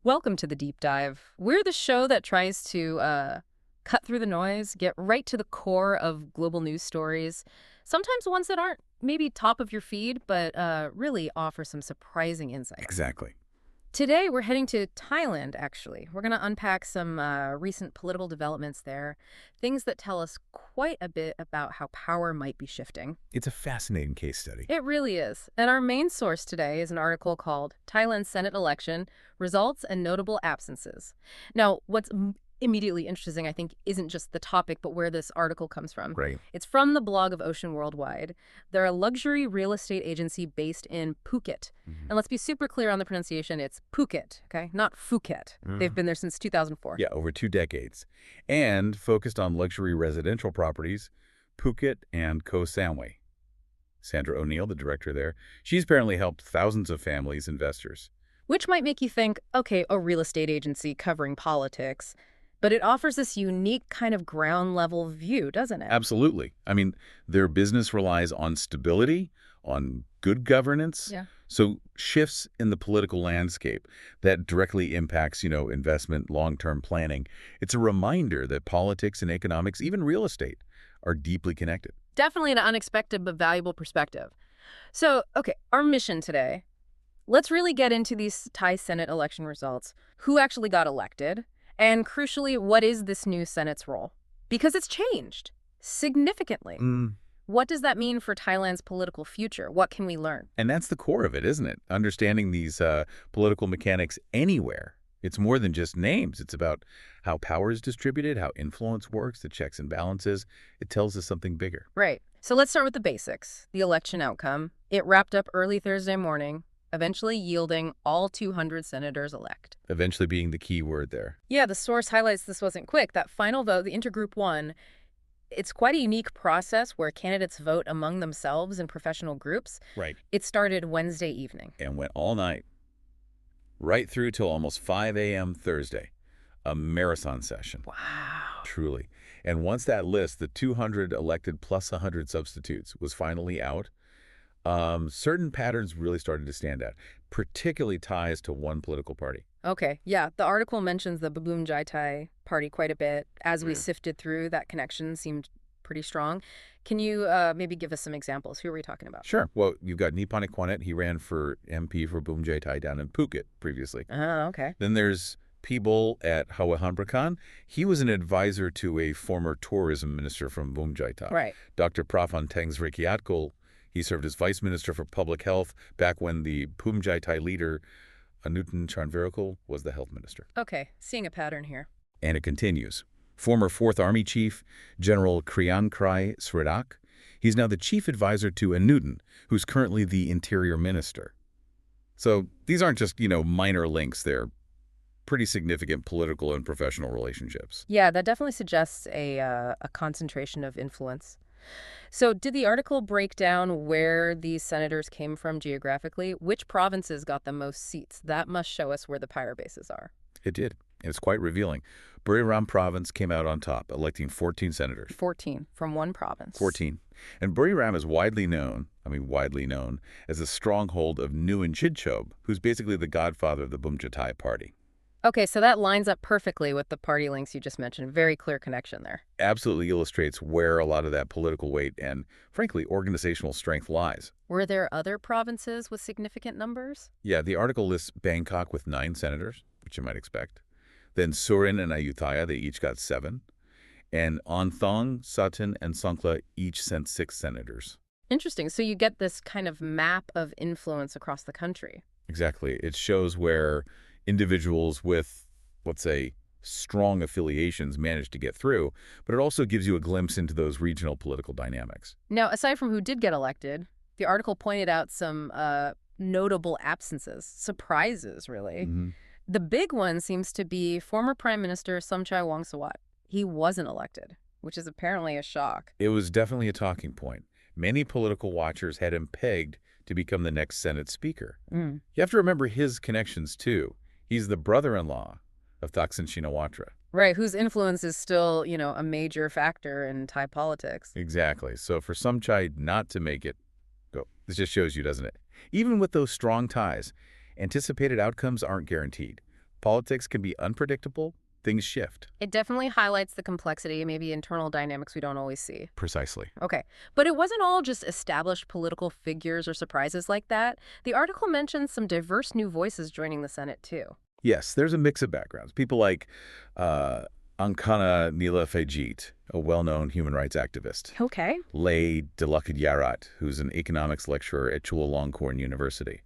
Welcome to the Deep Dive. We're the show that tries to cut through the noise, get right to the core of global news stories, sometimes ones that aren't maybe top of your feed, but really offer some surprising insight. Exactly. Today, we're heading to Thailand, actually. We're going to unpack some recent political developments there, things that tell us quite a bit about how power might be shifting. It's a fascinating case study. It really is. And our main source today is an article called Thailand Senate Election Results and Notable Absences. Now, what's immediately interesting, I think, isn't just the topic, but where this article comes from. Right. It's from the blog of Ocean Worldwide. They're a luxury real estate agency based in Phuket. And let's be super clear on the pronunciation. It's Phuket, okay? Not Phuket. They've been there since 2004. Yeah, over 2 decades. And focused on luxury residential properties, Phuket and Koh Samui. Sandra O'Neill, the director there, she's apparently helped thousands of families, investors. Which might make you think, okay, a real estate agency covering politics. But it offers this unique kind of ground-level view, doesn't it? Absolutely. I mean, their business relies on stability, on good governance. Yeah. So shifts in the political landscape that directly impacts, investment, long-term planning. It's a reminder that politics and economics, even real estate, are deeply connected. Definitely an unexpected but valuable perspective. So, okay, our mission today, let's really get into these Thai Senate election results. Who actually got elected? And crucially, what is this new Senate's role? Because it's changed significantly. What does that mean for Thailand's political future? What can we learn? And that's the core of it, isn't it? Understanding these political mechanics anywhere. It's more than just names. It's about how power is distributed, how influence works, the checks and balances. It tells us something bigger. Right. So let's start with the basics. The election outcome. It wrapped up early Thursday morning, eventually yielding all 200 senators elect. Eventually being the key word there. Yeah, the source highlights this wasn't quick. That final vote, the intergroup won. It's quite a unique process where candidates vote among themselves in professional groups. Right. It started Wednesday evening. And went all night, right through till almost 5 a.m. Thursday. A marathon session. Wow. Truly. And once that list, the 200 elected plus 100 substitutes, was finally out, certain patterns really started to stand out, particularly ties to one political party. Okay, yeah, the article mentions the Bhumjaithai Party quite a bit. As we sifted through, that connection seemed pretty strong. Can you maybe give us some examples? Who are we talking about? Sure. Well, you've got Nippon Iquanet. He ran for MP for Bhumjaithai down in Phuket previously. Oh, okay. Then there's People at Hawahanbrakan. He was an advisor to a former tourism minister from Bhumjaithai. Right. Dr. Prafantangs Rikiatkul. He served as vice minister for public health back when the Bhumjaithai leader, Anutin Charnvirakul, was the health minister. Okay, seeing a pattern here. And it continues. Former 4th Army Chief, General Kriyankrai Sridak. He's now the chief advisor to Anutin, who's currently the interior minister. So these aren't just, minor links. They're pretty significant political and professional relationships. Yeah, that definitely suggests a concentration of influence. So did the article break down where these senators came from geographically? Which provinces got the most seats? That must show us where the power bases are. It did. And it's quite revealing. Buriram province came out on top, electing 14 senators. 14 from one province. 14. And Buriram is widely known, as a stronghold of Nuon Chidchob, who's basically the godfather of the Bhumjaithai Party. Okay, so that lines up perfectly with the party links you just mentioned. Very clear connection there. Absolutely illustrates where a lot of that political weight and, frankly, organizational strength lies. Were there other provinces with significant numbers? Yeah, the article lists Bangkok with 9 senators, which you might expect. Then Surin and Ayutthaya, they each got 7. And Onthong, Satan, and Songkhla each sent 6 senators. Interesting. So you get this kind of map of influence across the country. Exactly. It shows where individuals with, let's say, strong affiliations managed to get through, but it also gives you a glimpse into those regional political dynamics. Now, aside from who did get elected, the article pointed out some notable absences, surprises, really. The big one seems to be former Prime Minister Somchai Wongsawat. He wasn't elected, which is apparently a shock. It was definitely a talking point. Many political watchers had him pegged to become the next Senate Speaker. You have to remember his connections, too. He's the brother-in-law of Thaksin Shinawatra. Right, whose influence is still, a major factor in Thai politics. Exactly. So for Somchai not to make it, this just shows you, doesn't it? Even with those strong ties, anticipated outcomes aren't guaranteed. Politics can be unpredictable. Things shift. It definitely highlights the complexity, maybe internal dynamics we don't always see. Precisely. Okay, but it wasn't all just established political figures or surprises like that. The article mentions some diverse new voices joining the Senate, too. Yes, there's a mix of backgrounds. People like Ankana Nilafejit, a well-known human rights activist. Okay. Lay Yarat, who's an economics lecturer at Chulalongkorn University.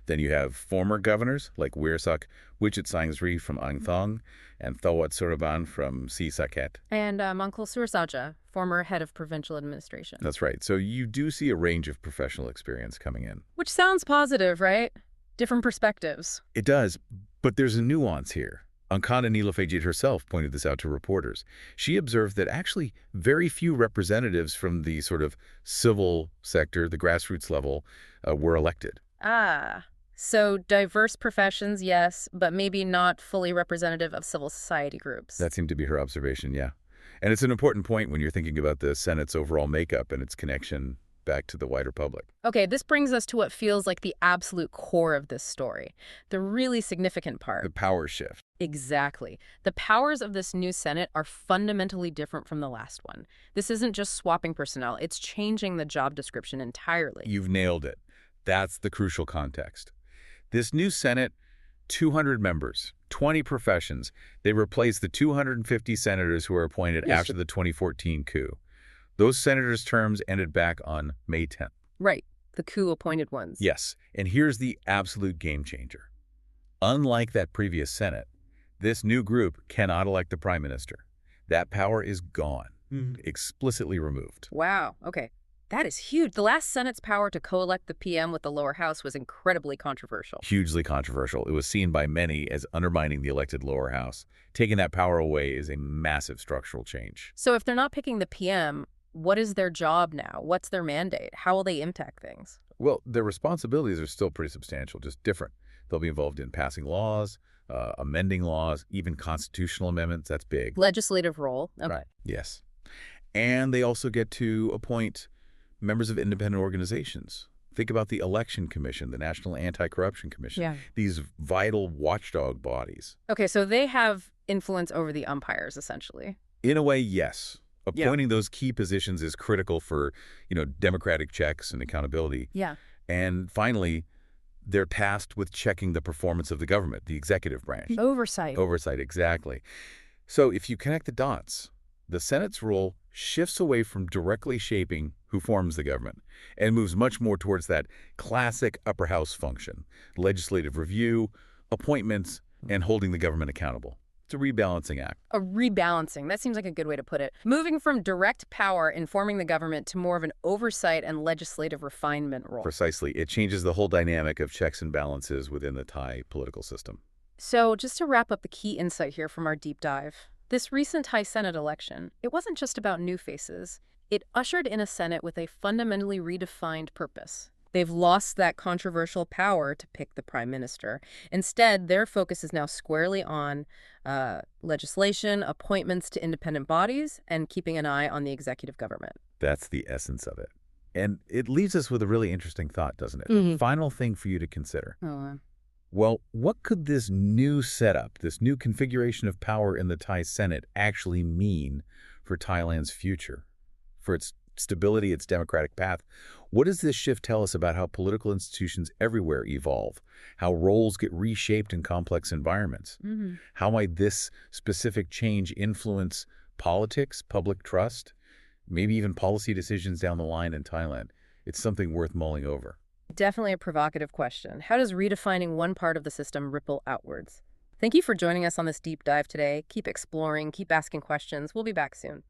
Then you have former governors like Wirsak Wichit from Ang Thong and Thawat Suraban from Si Saket. And Mangkul Sursaja, former head of provincial administration. That's right. So you do see a range of professional experience coming in. Which sounds positive, right? Different perspectives. It does, but there's a nuance here. Ankana Nilafejit herself pointed this out to reporters. She observed that actually very few representatives from the sort of civil sector, the grassroots level, were elected. Ah, so diverse professions, yes, but maybe not fully representative of civil society groups. That seemed to be her observation, yeah. And it's an important point when you're thinking about the Senate's overall makeup and its connection back to the wider public. Okay, this brings us to what feels like the absolute core of this story, the really significant part. The power shift. Exactly. The powers of this new Senate are fundamentally different from the last one. This isn't just swapping personnel, it's changing the job description entirely. You've nailed it. That's the crucial context. This new Senate, 200 members, 20 professions. They replace the 250 senators who were appointed after the 2014 coup. Those senators' terms ended back on May 10th. Right, the coup-appointed ones. Yes, and here's the absolute game changer. Unlike that previous Senate, this new group cannot elect the Prime Minister. That power is gone, explicitly removed. Wow, okay. That is huge. The last Senate's power to co-elect the PM with the lower house was incredibly controversial. Hugely controversial. It was seen by many as undermining the elected lower house. Taking that power away is a massive structural change. So if they're not picking the PM, what is their job now? What's their mandate? How will they impact things? Well, their responsibilities are still pretty substantial, just different. They'll be involved in passing laws, amending laws, even constitutional amendments. That's big. Legislative role. Okay. Right. Yes. And they also get to appoint members of independent organizations. Think about the Election Commission, the National Anti-Corruption Commission. Yeah. These vital watchdog bodies. Okay, so they have influence over the umpires, essentially. In a way, yes. Appointing those key positions is critical for, democratic checks and accountability. Yeah. And finally, they're tasked with checking the performance of the government, the executive branch. Oversight. Oversight, exactly. So if you connect the dots, the Senate's role shifts away from directly shaping who forms the government and moves much more towards that classic upper house function, legislative review, appointments, and holding the government accountable. It's a rebalancing act. A rebalancing. That seems like a good way to put it. Moving from direct power informing the government to more of an oversight and legislative refinement role. Precisely. It changes the whole dynamic of checks and balances within the Thai political system. So just to wrap up the key insight here from our deep dive, this recent Thai Senate election, it wasn't just about new faces. It ushered in a Senate with a fundamentally redefined purpose. They've lost that controversial power to pick the prime minister. Instead, their focus is now squarely on legislation, appointments to independent bodies, and keeping an eye on the executive government. That's the essence of it. And it leaves us with a really interesting thought, doesn't it? Final thing for you to consider. Well, what could this new setup, this new configuration of power in the Thai Senate actually mean for Thailand's future, for its stability, its democratic path? What does this shift tell us about how political institutions everywhere evolve, how roles get reshaped in complex environments? How might this specific change influence politics, public trust, maybe even policy decisions down the line in Thailand? It's something worth mulling over. Definitely a provocative question. How does redefining one part of the system ripple outwards? Thank you for joining us on this deep dive today. Keep exploring, keep asking questions. We'll be back soon.